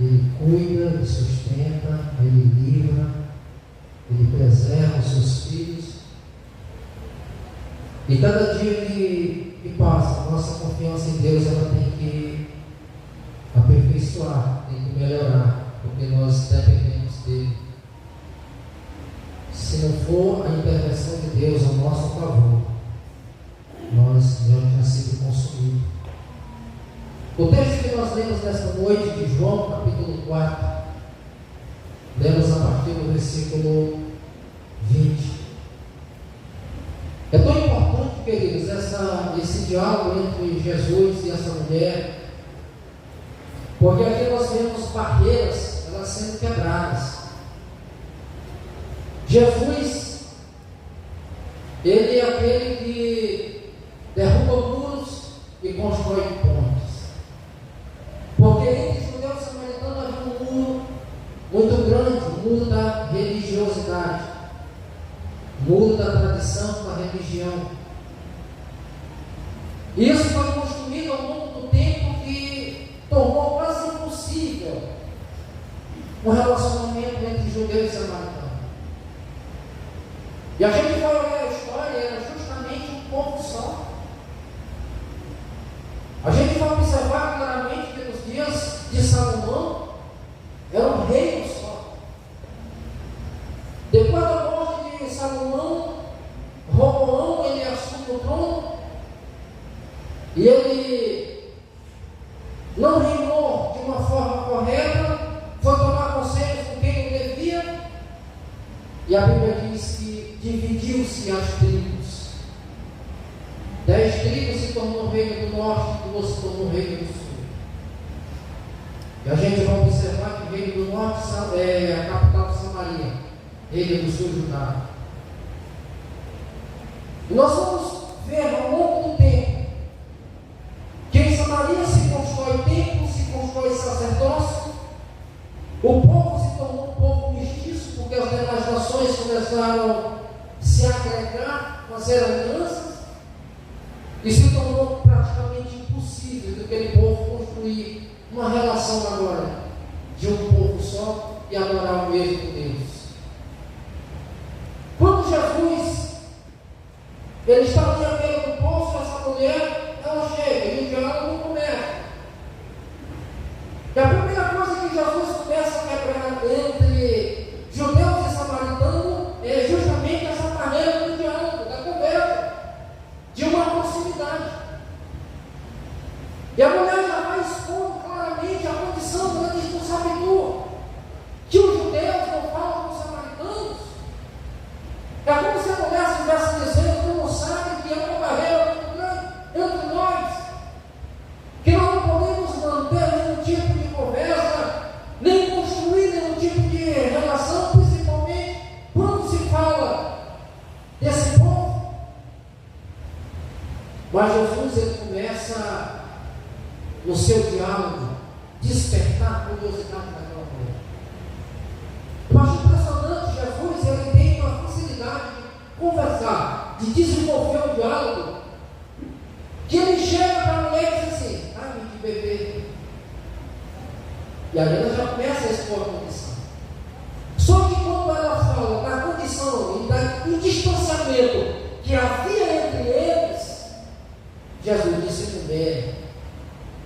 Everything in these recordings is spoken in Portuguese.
Ele cuida, Ele sustenta, Ele livra, Ele preserva os seus filhos. E cada dia que passa, a nossa confiança em Deus ela tem que aperfeiçoar, tem que melhorar, porque nós dependemos dEle. Se não for a intervenção de Deus ao nosso favor, nós já sido consumidos. O texto que nós lemos nesta noite de João, capítulo 4, lemos a partir do versículo 20. É tão importante, queridos, esse diálogo entre Jesus e essa mulher, porque aqui nós vemos barreiras, elas sendo quebradas. Jesus, Ele é aquele que derruba muros e constrói pontes. Porque entre os judeus e samaritanos havia um muro muito grande, o muro da religiosidade, o muro da tradição, da religião. Isso foi construído ao longo do tempo que tornou quase impossível um relacionamento entre judeus e samaritanos. E a gente vai olhar a história, era justamente um povo só. A gente vai observar claramente que nos dias de Salomão era um reino só. Depois da morte de Salomão, Roboão ele assume o trono e ele não reinou de uma forma correta, foi tomar conselhos com quem não devia, e a Bíblia diz que dividiu-se as tribos. 10 tribos se tornou reino do norte, 2 se tornou reino do sul. E a gente vai observar que o reino do norte é a capital de Samaria, reino do sul, Judá. E nós vamos ver ao longo do tempo que em Samaria se constrói templo, se constrói sacerdócio, o povo se tornou um povo mestiço, porque as demais nações começaram a se agregar, fazer alianças, e se tornou praticamente impossível daquele povo construir uma relação agora de um povo só e adorar o mesmo Deus. Quando Jesus ele está ali à beira do poço, essa mulher ela chega e o diálogo começa. E a primeira coisa que Jesus começa a quebrar entre judeus e samaritanos é justamente essa barreira do diálogo, da conversa, de uma proximidade. E a mulher já vai expor claramente a condição, ela diz: não sabe tu que os judeus não falam com os samaritanos? É como se a mulher estivesse dizendo: tu não sabe que é uma barreira muito grande entre nós, que nós não podemos manter nenhum tipo de conversa, nem construir nenhum tipo de relação, principalmente quando se fala desse povo. Mas Jesus ele começa no seu diálogo despertar a curiosidade daquela mulher. Eu acho impressionante, Jesus ele tem uma facilidade de conversar, de desenvolver um diálogo, que ele chega para a mulher e diz assim: ai, que bebê. E aí ela já começa a expor a condição. Só que quando ela fala da condição e do distanciamento que havia entre eles, Jesus disse: mulher,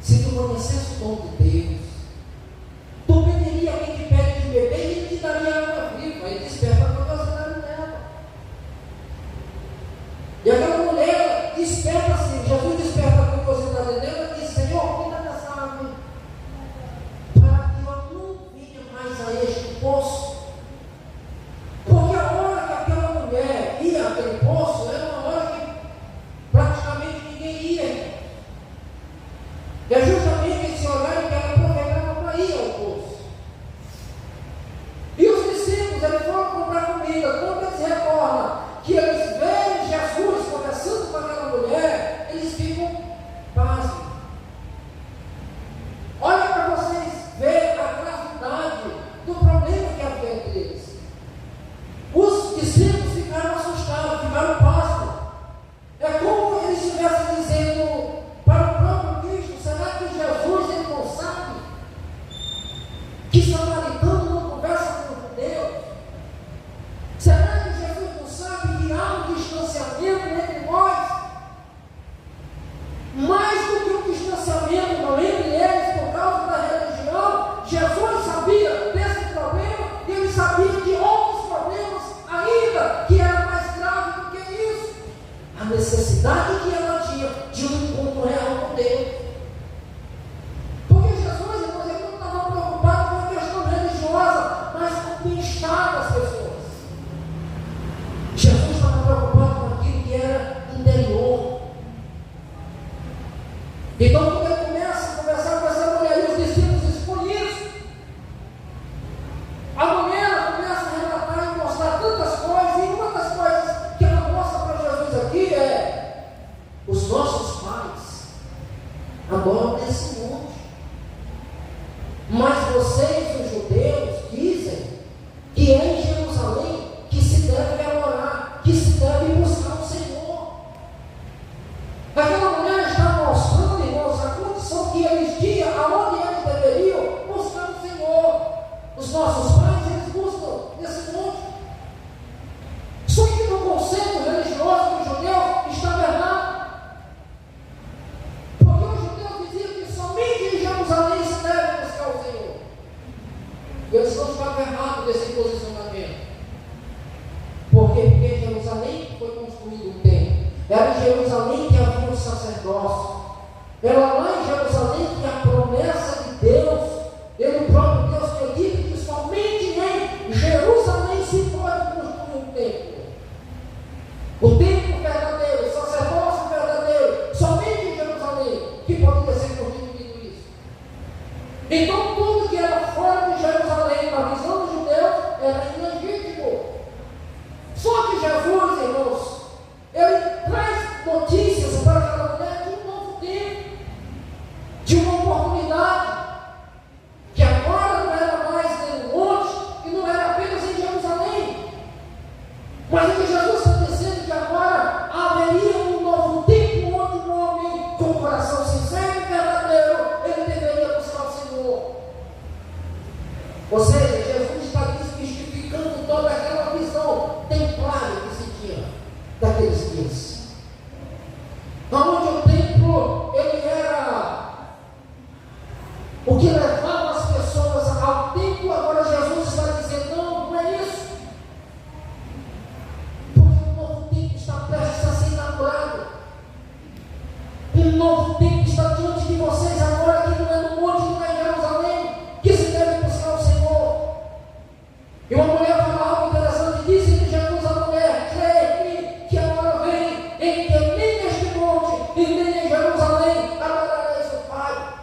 se tu conhecesse o dom de Deus, tu pediria a quem te pede de beber e ele te daria água viva. Ele desperta a curiosidade dela. E aquela mulher desperta assim, Jesus desperta a curiosidade dela e diz: Senhor, cuida dessa água, para que eu não venha mais a este poço. Porque a hora que aquela mulher ia àquele poço era uma hora que praticamente ninguém ia. E é justamente esse horário que era necessidade que ela tinha de um encontro real com Deus. Porque Jesus, irmãos, ele não estava preocupado com a questão religiosa, mas com o bem-estar das pessoas. Jesus estava preocupado com aquilo que era interior. Então, quando ele começa a conversar com essa mulher, e os discípulos expõem isso, a mulher começa a relatar e mostrar tantas coisas, e uma das coisas que ela mostra para Jesus aqui é: os nossos pais adoram nesse monte, mas vocês, os judeus, dizem que é em Jerusalém que se deve adorar, que se deve buscar o Senhor. Aquela mulher está mostrando, irmãos, a condição que eles tinham, aonde eles deveriam buscar o Senhor. Os nossos pais, eles buscam nesse monte. Só que no conceito religioso do judeu está errado. Porque os judeus diziam que somente em Jerusalém se deve buscar o Senhor. E eles não estavam errados nesse posicionamento. Por quê? Porque em Jerusalém foi construído um templo. Era em Jerusalém que havia um sacerdócio. Era lá em Jerusalém que a promessa de Deus, ele, o próprio Deus, que eu digo que somente em Jerusalém se pode construir um templo. O templo verdadeiro, o sacerdócio verdadeiro, somente em Jerusalém que poderia ser construído isso. Então tudo que era fora de Jerusalém, na visão dos judeus, era ilegítimo. Só que Jesus, irmãos, ele traz notícias para aquela mulher de um novo tempo, de uma oportunidade, que agora não era mais no monte e não era apenas em Jerusalém, mas que Jesus está dizendo que agora haveria um novo tempo onde um homem com coração sincero e verdadeiro, ele deveria buscar o Senhor. Ou seja, Jesus está desmistificando toda aquela visão templária que se tinha daqueles dias, onde o templo ele era o que levava as pessoas ao templo. Agora Jesus está dizendo: não, não é isso, porque um novo templo está prestes a ser inaugurado. Um novo templo está diante de vocês agora, que não é no monte, não é em Jerusalém que se deve buscar o Senhor. E uma mulher fala algo interessante, disse Jesus à mulher: crê que a hora vem em que nem neste monte e nem em Jerusalém adorareis o Pai.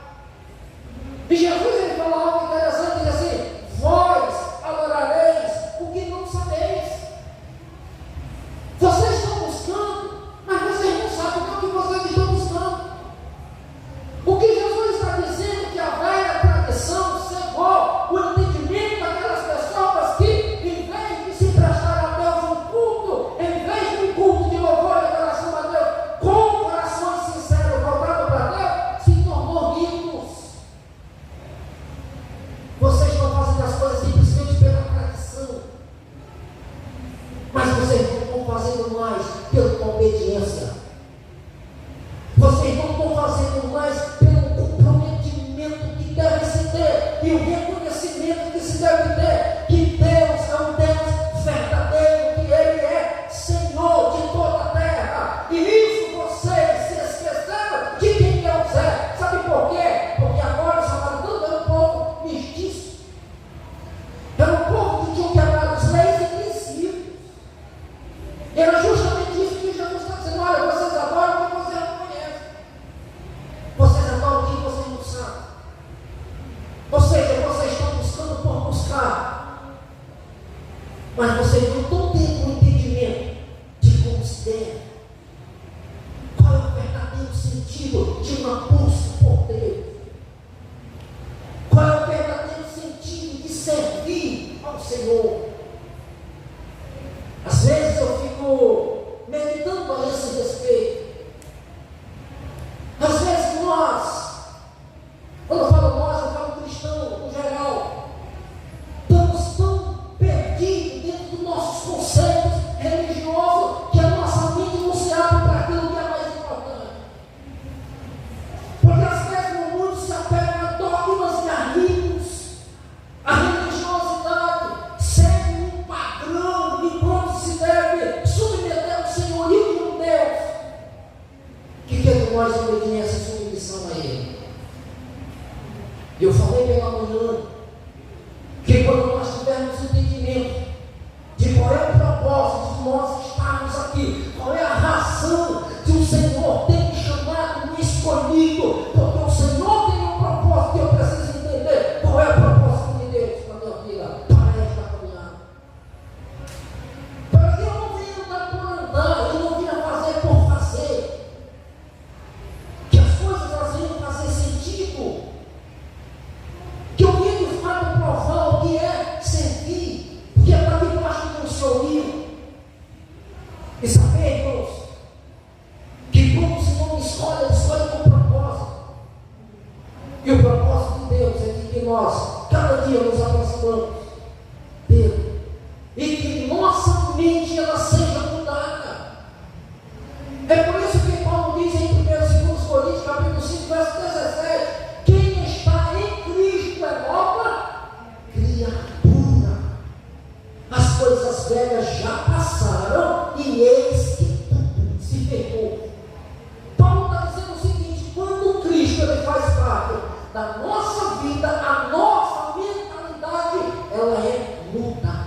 E Jesus ele fala algo interessante, diz assim: vós adorareis o que não sabeis. Vocês estão buscando, mas vocês não sabem o que vocês estão buscando. O que Jesus está dizendo que a velha tradição cegou o entendimento daquelas pessoas que, em vez de se prestar a Deus um culto, em vez de um culto de louvor e adoração a Deus, com corações sinceros voltados para Deus, se tornou ricos. Vocês estão fazendo as coisas simplesmente pela tradição, mas vocês não estão fazendo mais pela obediência. Vocês não estão fazendo mais pelo comprometimento que deve se ter e o reconhecimento que se deve ter que Deus é um Deus verdadeiro, que Ele é Senhor de toda a terra. E isso vocês se esqueceram de quem Deus é. Sabe por quê? Porque agora o samaritano era um povo mestiço, era um povo que tinha quebrado as leis e princípios. Era justamente isso que Jesus está dizendo: olha, vocês adoram o que vocês não conhecem, vocês adoram o que vocês não sabem. Ou seja, vocês estão buscando por buscar, mas vocês não estão tendo um entendimento de como se deve. Qual é o verdadeiro sentido de uma busca por Deus? Qual é o verdadeiro sentido de servir ao Senhor? Às vezes eu fico meditando a esse respeito. Às vezes nós, quando eu falo nós, eu falo cristão no geral, estamos tão perdidos dentro dos nossos conceitos religiosos que a nossa mente não se abre para aquilo que é mais importante. Porque às vezes o mundo se apega a dogmas e a ritos, a religiosidade, segue cada dia nos aproximamos dele, e que nossa mente ela seja mudada. É por isso que Paulo diz em 1 e 2 Coríntios, capítulo 5, verso 17: quem está em Cristo é nova criatura. As coisas velhas já passaram e eis que tudo se fez. Paulo está dizendo o seguinte: quando Cristo ele faz parte da nossa vida, a nossa mentalidade ela é mudada.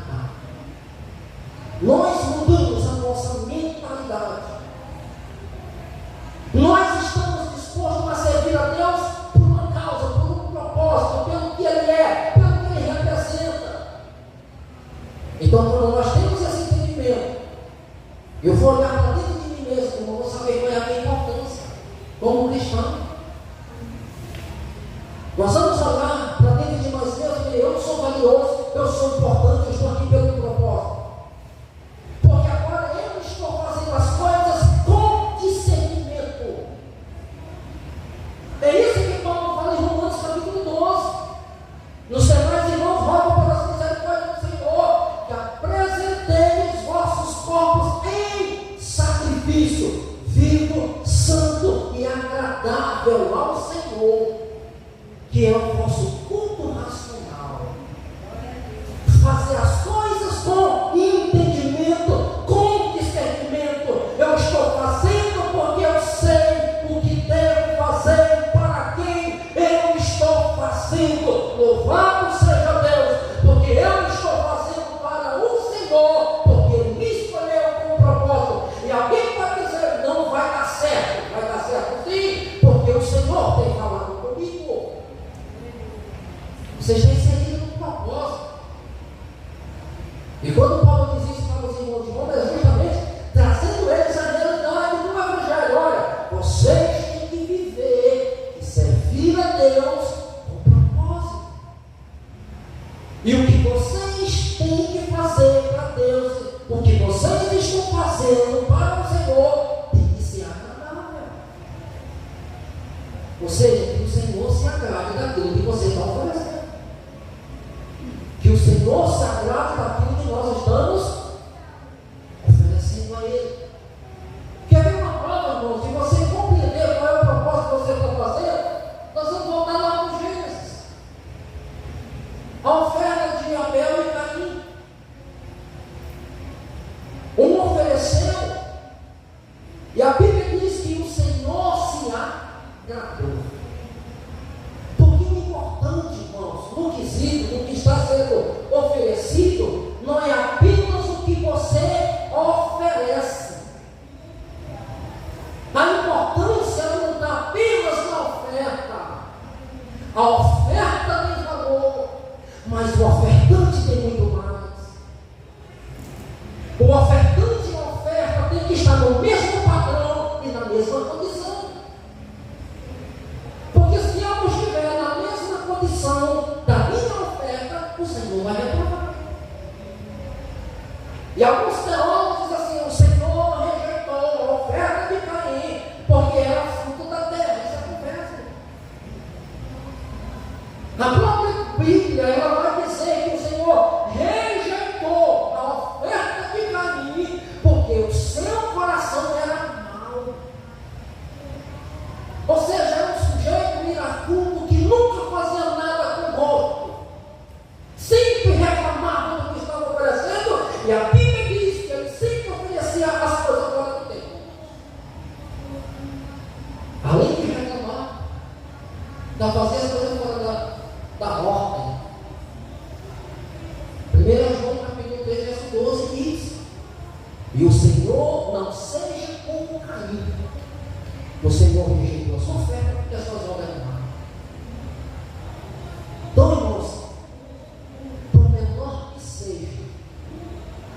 Nós mudamos a nossa mentalidade. Nós estamos dispostos a servir a Deus por uma causa, por um propósito, pelo que Ele é, pelo que Ele representa. Então, quando nós temos esse entendimento, eu vou olhar para dentro de mim mesmo, eu vou saber qual é a minha importância como cristão. Nós vamos olhar para dentro de nós mesmos e dizer: eu sou valioso, eu sou importante, eu estou aqui pelo propósito. Porque agora eu estou fazendo as coisas com discernimento. É isso que Paulo fala em Romanos capítulo 12. Nos demais irmãos, rogo pelas misericórdias do Senhor, que apresenteis os vossos corpos em sacrifício vivo, santo e agradável ao Senhor, que é o vosso culto racional. Fazer as coisas com entendimento, com discernimento. Eu estou fazendo porque eu sei o que devo fazer, para quem eu estou fazendo. Louvado seja Deus, porque eu estou fazendo para o Senhor, porque Ele me escolheu com um propósito. E alguém vai dizer: não vai dar certo. Vai dar certo sim, porque o Senhor tem falado comigo. Você está inserido no propósito. E quando Paulo diz isso para os irmãos de Roma, é justamente trazendo eles a realidade do Evangelho. Olha, vocês têm que viver e servir a Deus com propósito. E o que vocês têm que fazer para Deus, o que vocês estão fazendo para o Senhor, tem que ser agradável. Ou seja, que o Senhor se agrade daquilo que você está oferecendo. Que o Senhor se agrade daquilo que nós estamos oferecendo a Ele. Quer ver uma prova, irmão? Se você compreender qual é o propósito que você está fazendo, nós vamos voltar lá no Gênesis. A oferta de Abel e Caim. Um ofereceu, e a Bíblia diz que o Senhor se agradou. Porque o importante, irmãos, no quesito, no que está sendo oferecido, não é apenas o que você oferece. A importância não está apenas na oferta. A oferta tem valor, mas o ofertante tem muito mais. O ofertante na oferta tem que estar no mesmo padrão e na mesma condição. Porque se eu estiver na mesma condição da minha oferta, o Senhor vai reprovar. E alguns teólogos dizem assim: o Senhor rejeitou a oferta de Caim, porque era fruto da terra. Isso é conversa. Na própria Bíblia, ela vai dizer que o Senhor rejeitou a oferta de Caim, porque o seu coração era mau. Ou seja, era um sujeito iracundo que nunca fazia nada com gosto, sempre reclamava do que estava oferecendo, e a Bíblia diz que ele sempre oferecia as coisas fora do tempo. Além de reclamar, da fazer as coisas fora da ordem. 1 João capítulo 3, verso 12 diz: e o Senhor não seja como Caim. O Senhor rejeitou a sua oferta porque as suas obras não eram. Então, irmãos, por menor que seja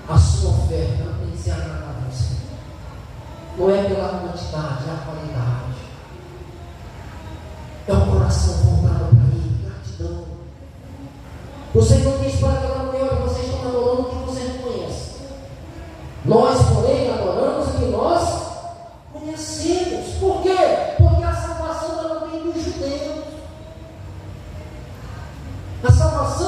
a sua oferta, ela tem que ser agradável ao Senhor. Não é pela quantidade, é a qualidade. É o coração voltado para Ele, gratidão. O Senhor diz para aquela mulher: olha, vocês estão adorando o que vocês não conhecem. Nós, porém, adoramos o que nós conhecemos. Por quê? Porque a salvação ela vem dos judeus. A salvação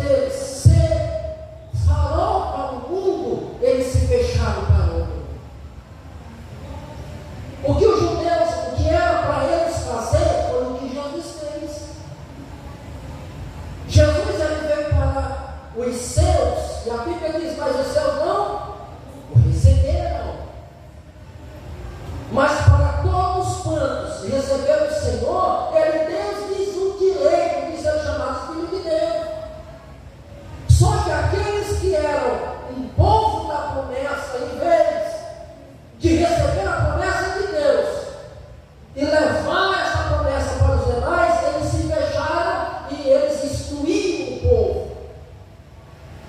vez de ser farol para o mundo, eles se fecharam para o mundo. O que os judeus, o que era para eles fazer, foi o que Jesus fez. Jesus ele veio para os seus, e a Bíblia diz, mas os seus não o receberam. Mas para todos quantos receberam o Senhor, ele deu-lhes o direito de ser chamados filhos de Deus. Só que aqueles que eram um povo da promessa, em vez de receber a promessa de Deus e levar essa promessa para os demais, eles se fecharam e eles excluíram o povo.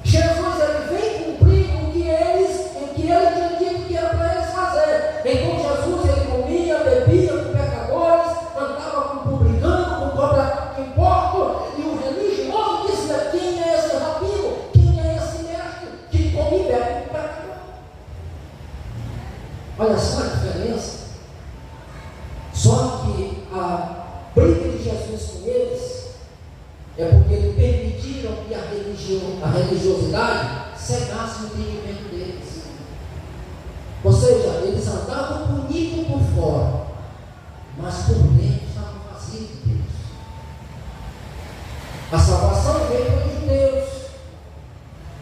Jesus ele vem cumprir o que ele tinha dito que era para eles fazer. Então Jesus ele comia, bebia com pecadores, andava com publicano, com cobra de imposto, e o religioso dizia: quem é esse rabino? Quem é esse mestre que come e bebe com pecador? Olha só a diferença. Só que a briga de Jesus com eles é porque eles permitiram que a religiosidade cegasse o entendimento deles. Ou seja, eles andavam bonitos por fora, mas por dentro estavam vazios de Deus. A salvação veio dos judeus.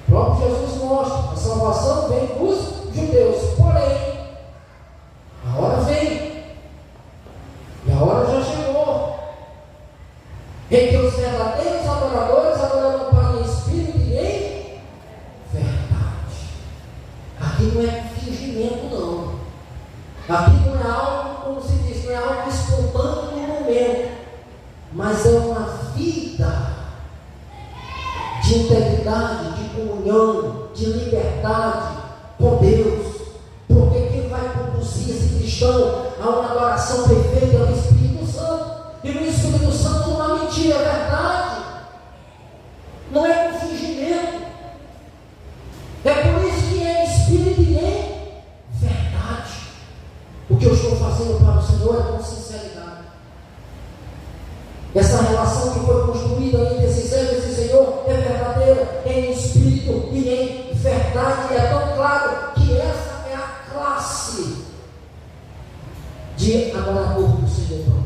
O próprio Jesus mostra: a salvação vem dos judeus. Porém, a hora vem, e a hora já chegou, em que os verdadeiros adoradores adorarão para em espírito e em verdade. Aqui não é fingimento, não. Aqui não é algo, como se diz, não é algo espontâneo no momento, mas é uma vida de integridade, de comunhão, de liberdade com Deus. Porque quem vai conduzir esse cristão a uma adoração perfeita é o Espírito Santo. E o Espírito Santo não é mentira, é verdade. Não é um fingimento. É por isso que é espírito e é verdade. O que eu estou fazendo para o Senhor é com sinceridade. Essa relação que foi construída entre esses servos e esse Senhor é verdadeira, em espírito e em verdade. E é tão claro que essa é a classe de adorador do Senhor.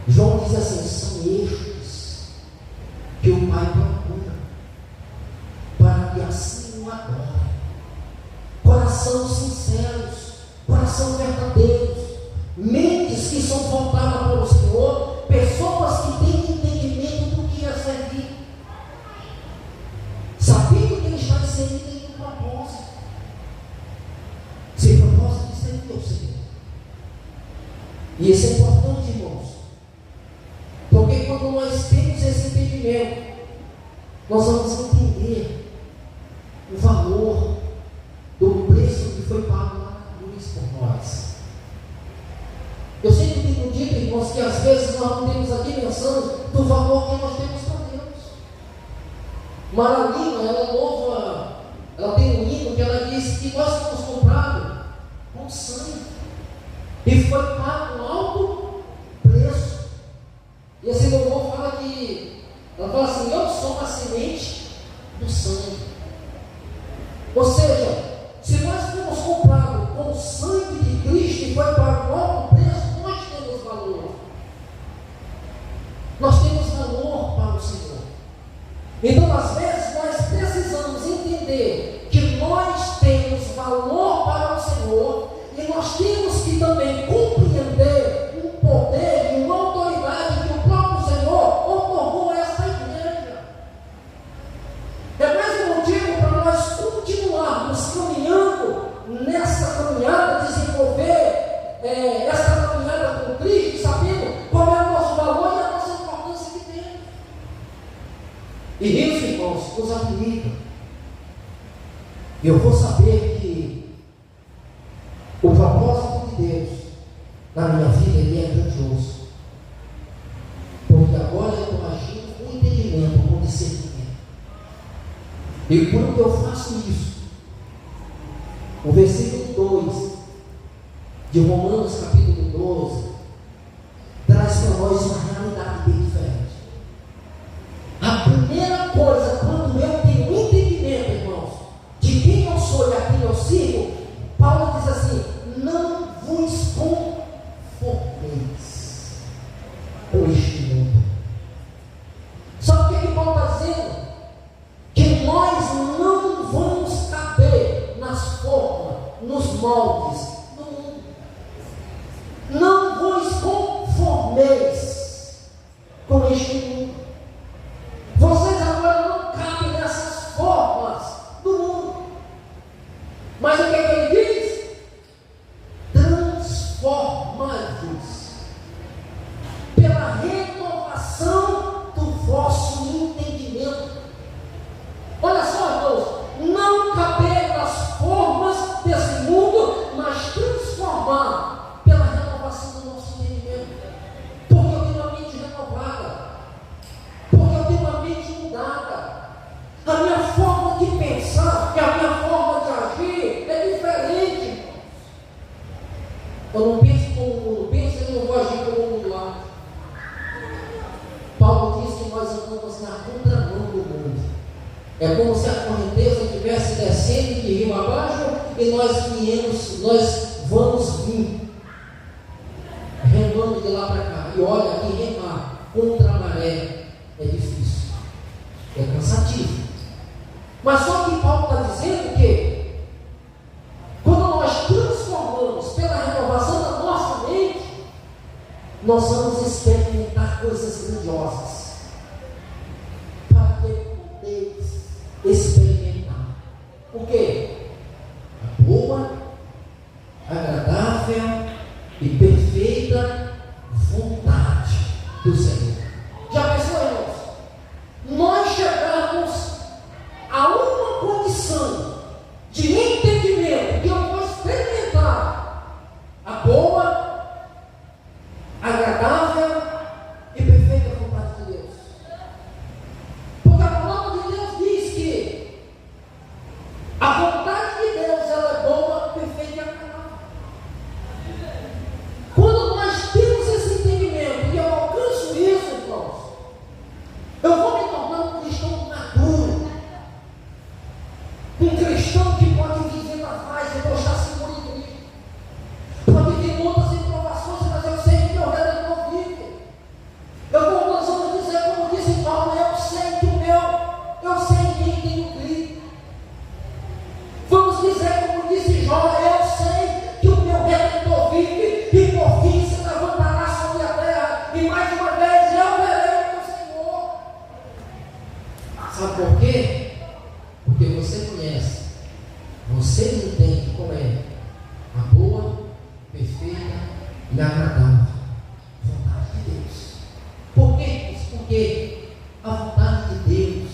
João diz assim: são estes que o Pai procura, para que assim o adorem. Coração sinceros, coração verdadeiros, mentes que são voltadas para o Senhor, pessoas que têm entendimento do que é servir, sabendo que ele está inserido em um propósito, sem propósito de servir ao Senhor. E isso é importante, irmãos, porque quando nós temos esse entendimento, nós vamos entender o valor do preço que foi pago lá na cruz por nós. Eu sempre tenho dito, irmãos, que às vezes nós não temos a dimensão do valor que nós temos para Deus. Maralina, ela tem um hino que ela diz que nós fomos comprados com sangue e foi pago um alto preço. E esse louvor fala que, ela fala assim: eu sou a semente do sangue. Ou seja, se nós fomos comprados com o sangue de Cristo e foi pago um alto preço, nós temos valor. Nós temos valor para o Senhor. Então, às vezes, nós precisamos entender que nós temos valor para o Senhor e nós temos que também compreender o poder e uma autoridade que o próprio Senhor otorgou a essa igreja. É mais um motivo para nós continuarmos caminhando nessa caminhada, desenvolver essa caminhada com Cristo, sabendo qual é o nosso valor e a nossa importância que temos. E isso, irmãos, nos habilita. Eu vou saber que o propósito de Deus na minha vida ele é grandioso. Porque agora eu estou agindo com entendimento, com discernimento. E quando eu faço isso, o versículo 2 de Romanos capítulo 12 traz para nós uma realidade bem diferente. A neste mundo. Vocês agora não cabem nessas formas do mundo. Mas o que é que ele diz? Transformai-vos pela renovação do vosso entendimento. Olha só, irmãos, não caber nas formas desse mundo, mas transformar pela renovação do nosso entendimento. Porque eu tenho uma mente renovada, porque eu tenho uma mente mudada. A minha forma de pensar e a minha forma de agir é diferente. Eu não penso como o mundo pensa e não vou agir como o mundo age. Paulo diz que nós andamos na contramão do mundo. É como se a correnteza estivesse descendo de rio abaixo e nós vamos vir remando de lá para cá. E olha que remar contra a maré é difícil, é cansativo. Mas só que Paulo está dizendo que quando nós transformamos pela renovação da nossa mente, nós vamos experimentar coisas grandiosas. Para que podeis experimentar o quê? A boa, agradável e perfeita vontade do Senhor. Já pensou, irmãos? Nós chegamos a uma condição de entendimento que eu vou experimentar a boa, agradável e perfeita vontade de Deus. Porque a palavra de Deus diz que a vontade de Deus ela é boa, perfeita e agradável. Quando nós temos esse entendimento e eu alcanço isso, irmãos, eu vou me tornar um cristão maduro, um cristão que pode viver na paz e mostrar seguro em Cristo. Pode vir lutas e provações, mas eu sei que meu Redentor vive. Nós vamos dizer, como disse Paulo, eu sei em quem tenho crido. Vamos dizer, como disse Jó, eu sei que o meu Redentor vive e por fim se levantará sobre a terra e mais uma vez eu verei o meu Senhor. Sabe por quê? Porque você conhece, você entende como é a boa, perfeita e agradável vontade de Deus. Por quê? Porque a vontade de Deus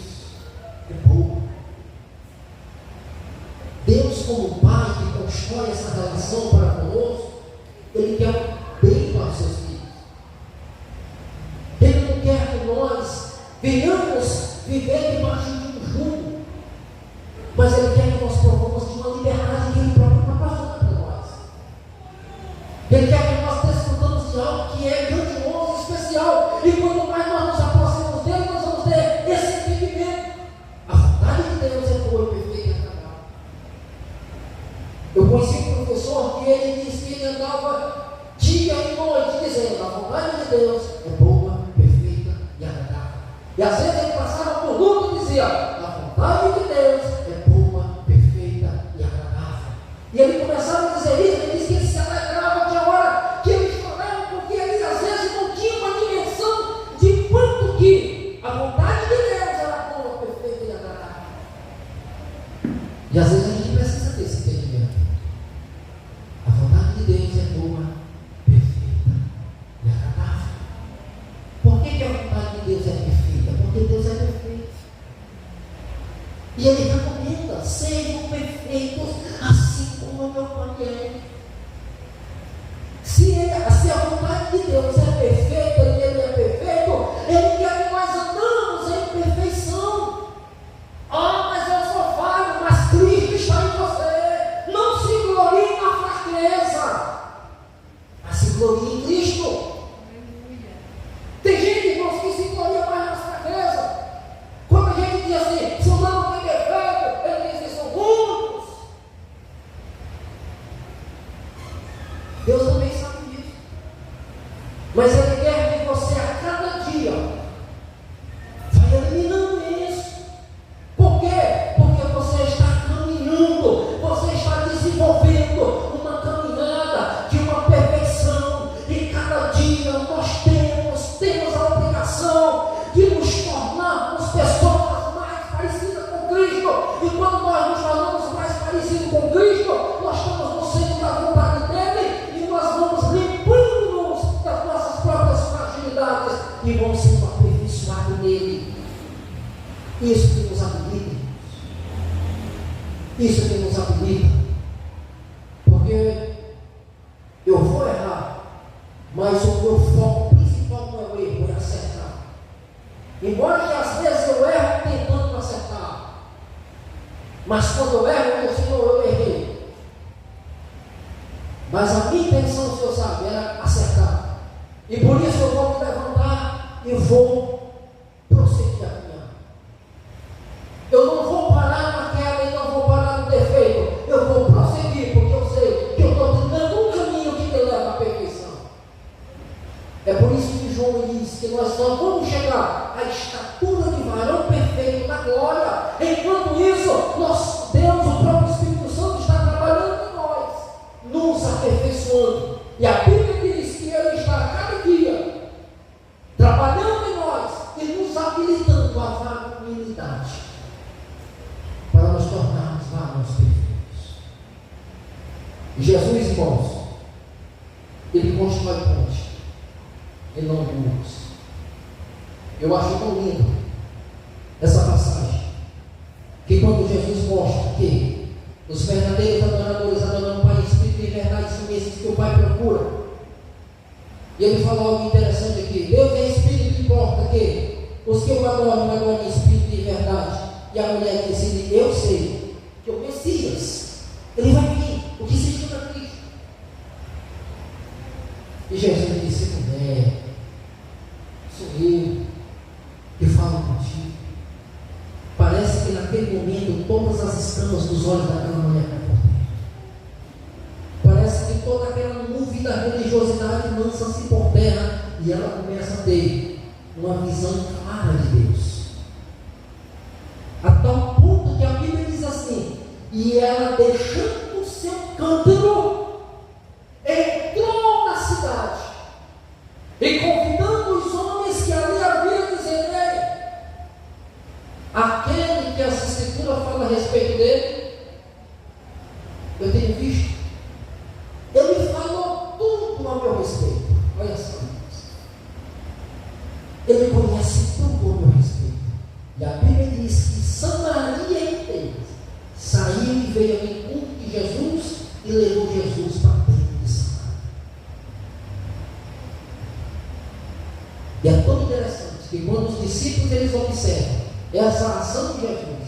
é boa. Deus, como Pai que constrói essa relação para conosco, Ele quer o bem para os seus filhos. Ele não quer que nós venhamos viver debaixo de um jugo, mas Ele quer que nós provamos de uma liberdade que Ele próprio proporciona para nós. Ele quer que nós desfrutamos de algo que é grandioso, especial, e quanto mais nós nos aproximamos dele, nós vamos ter esse entendimento. A vontade de Deus é boa, perfeita e agradável. Eu conheci um professor que ele disse que ele andava dia e noite dizendo: a vontade de Deus é boa, perfeita e agradável. E às vezes ele passava por luto e dizia: a vontade de Deus é boa, perfeita e agradável. E ele começava a dizer isso, ele disse que ele se alegrava de hora que ele chorava, porque ele às vezes não tinha uma dimensão de quanto que a vontade de Deus era boa, perfeita e agradável. E às vezes a gente precisa desse entendimento. A vontade de Deus é boa, perfeita e agradável. Por que a vontade de Deus é perfeita? Porque Deus é perfeito. E Ele recomenda: sejam perfeitos, assim como o meu Pai é. Se a vontade de Deus é perfeita e Ele é perfeito, Ele quer que nós andamos em perfeição. Ah, mas eu sou falho, mas Cristo está em você. Não se glorie na fraqueza, mas se glorie em Cristo. Tem gente, irmãos, que se gloria mais nas fraquezas. Quando a gente diz assim, fulano tem defeito, ele diz que são muitos. Isso que nos habilita, isso que nos habilita, porque eu vou errar, mas o meu foco principal não é o erro, é acertar. Embora que às vezes eu erro tentando acertar, mas quando eu erro, eu digo, Senhor, eu errei. Mas a minha intenção, o Senhor sabe, era acertar. E por isso eu vou me levantar e vou prosseguir a caminhar. Eu não vou parar na queda e não vou parar no defeito. Eu vou prosseguir, porque eu sei que eu estou trilhando um caminho que me leva à perfeição. É por isso que João diz que nós não vamos chegar à estatura de varão perfeito na glória. Enquanto isso, Deus, o próprio Espírito Santo, está trabalhando em nós, nos aperfeiçoando. E a Bíblia diz que Ele está a cada dia trabalhando em nós e nos habilitando a varonilidade, para nos tornarmos varões perfeitos. Jesus, irmãos, Ele constrói ponte e não muros. Eu acho tão lindo essa passagem, que quando Jesus mostra que os verdadeiros adoradores adoram o Pai em espírito e verdade, são esses que o Pai procura. E ele fala algo interessante aqui: Deus é espírito, importa que os que o adoram em espírito e verdade. E a mulher disse: eu sei que o Messias, ele vai vir, o que se chama Cristo. E Jesus disse: mulher, sou eu que falo contigo. Parece que naquele momento todas as escamas dos olhos daquela mulher caíram. Parece que toda aquela nuvem da religiosidade lança-se por terra e ela começa a ter uma visão clara de Deus. A tal ponto que a Bíblia diz assim: e ela, deixando o seu cântaro, entrou na cidade e convidando os homens que ali haviam, dizendo: ei, aquele que essa escritura fala a respeito dele, eu tenho visto, ele falou tudo a meu respeito. Olha só, ele conhece tudo a meu respeito. E a Bíblia diz que Samaria inteira saiu e veio ao encontro de Jesus e levou Jesus para dentro de Samaria. E é tão interessante que quando os discípulos eles observam essa ação de Jesus,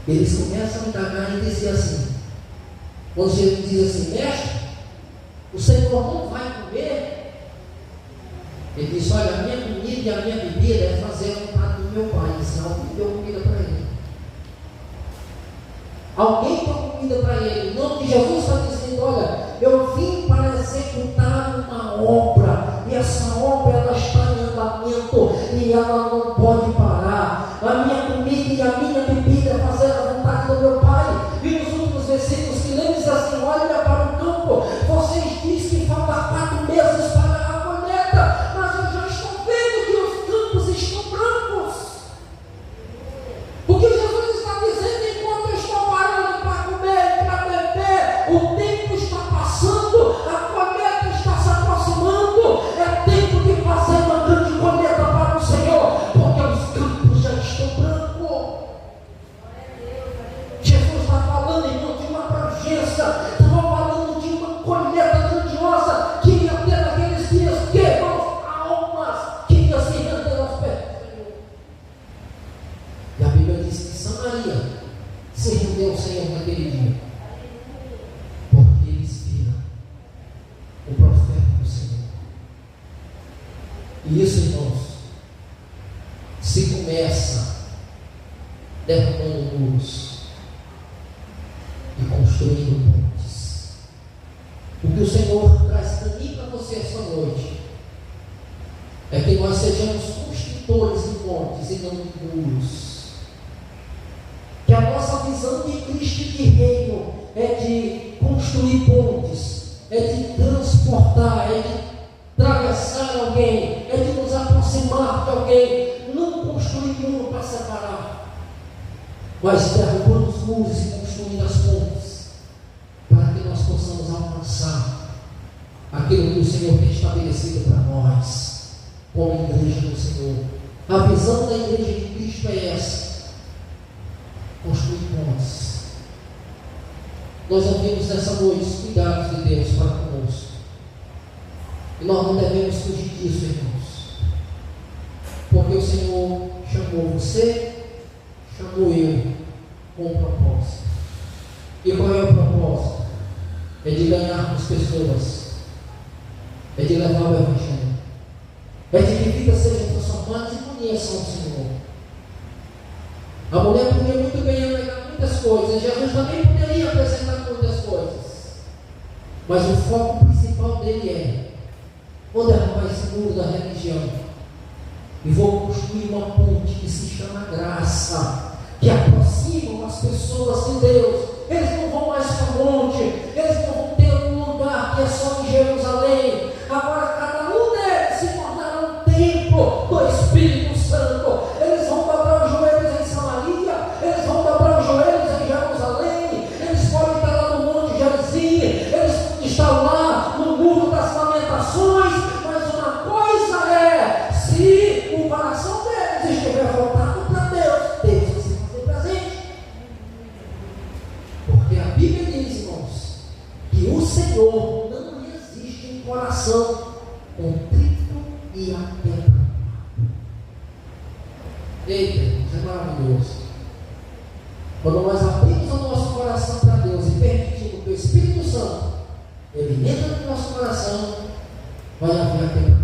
eles começam a indagar e dizer assim, quando Jesus diz assim: mestre, o Senhor não vai comer? Ele diz: olha, a minha comida e a minha bebida é fazer a vontade do meu Pai. E senão alguém deu comida para ele. Alguém deu comida para ele. Não, que Jesus está dizendo: olha, eu vim para executar uma obra, e essa obra ela está em andamento e ela não pode parar. A minha comida e a minha bebida é fazer a vontade do meu Pai. E nos últimos versículos que lemos diz assim: olha para o campo, vocês dizem que falta 4 meses para a colheita, mas eu já estou vendo que os campos estão brancos. Porque Jesus está dizendo: enquanto eu estou parando para comer e para beber, o tempo está passando, a colheita está se aproximando. É tempo de fazer uma grande colheita para o Senhor, porque os campos já estão brancos. Jesus está falando, irmão, de uma abrangência, estava falando de uma colheita grandiosa que ia ter naqueles dias, que almas que ia se render aos pés do Senhor. E a Bíblia diz que Samaria se rendeu ao Senhor naquele dia, porque eles viram o profeta do Senhor. E isso, irmãos, se começa derrubando muros e construindo pontes. O que o Senhor traz para mim e para você essa noite é que nós sejamos construtores de pontes e não de muros. Que a nossa visão de Cristo e de reino é de construir pontes, é de transportar, é de atravessar alguém, é de nos aproximar de alguém, não construir muro para separar, mas derrubando os muros e construindo as pontes, para que nós possamos alcançar aquilo que o Senhor tem estabelecido para nós, como igreja do Senhor, A visão da igreja de Cristo é essa: construir pontes. Nós ouvimos nessa noite os cuidados de Deus para conosco. E nós não devemos fugir disso, irmãos. Porque o Senhor chamou você, chamou eu, com um propósito. E qual é o propósito? É de ganharmos pessoas. É de levar o Evangelho. É de que vidas sejam transformadas e conheçam o Senhor. A mulher podia muito bem alegar muitas coisas. Jesus também poderia apresentar muitas coisas. Mas o foco principal dele é: vou derrubar esse muro da religião e vou construir uma ponte que se chama graça, que aproximam as pessoas de Deus. Eles não vão mais para o monte, eles não vão ter um lugar que é só em Jerusalém. Agora cada um deles se tornará um templo do Espírito Santo. Eles vão dobrar os joelhos em Samaria, eles vão dobrar os joelhos em Jerusalém, eles podem estar lá no Monte Gerizim, eles podem estar lá no Muro das Lamentações, mas uma coisa é: se o coração deles estiver voltado para Deus, Deus vai se fazer presente. Porque a Bíblia diz, irmãos, que o Senhor não resiste em coração contrito e apertado. Eita, isso é maravilhoso. Quando nós abrimos o nosso coração para Deus e permitimos que o Espírito Santo ele entra no nosso coração, vai haver apertado.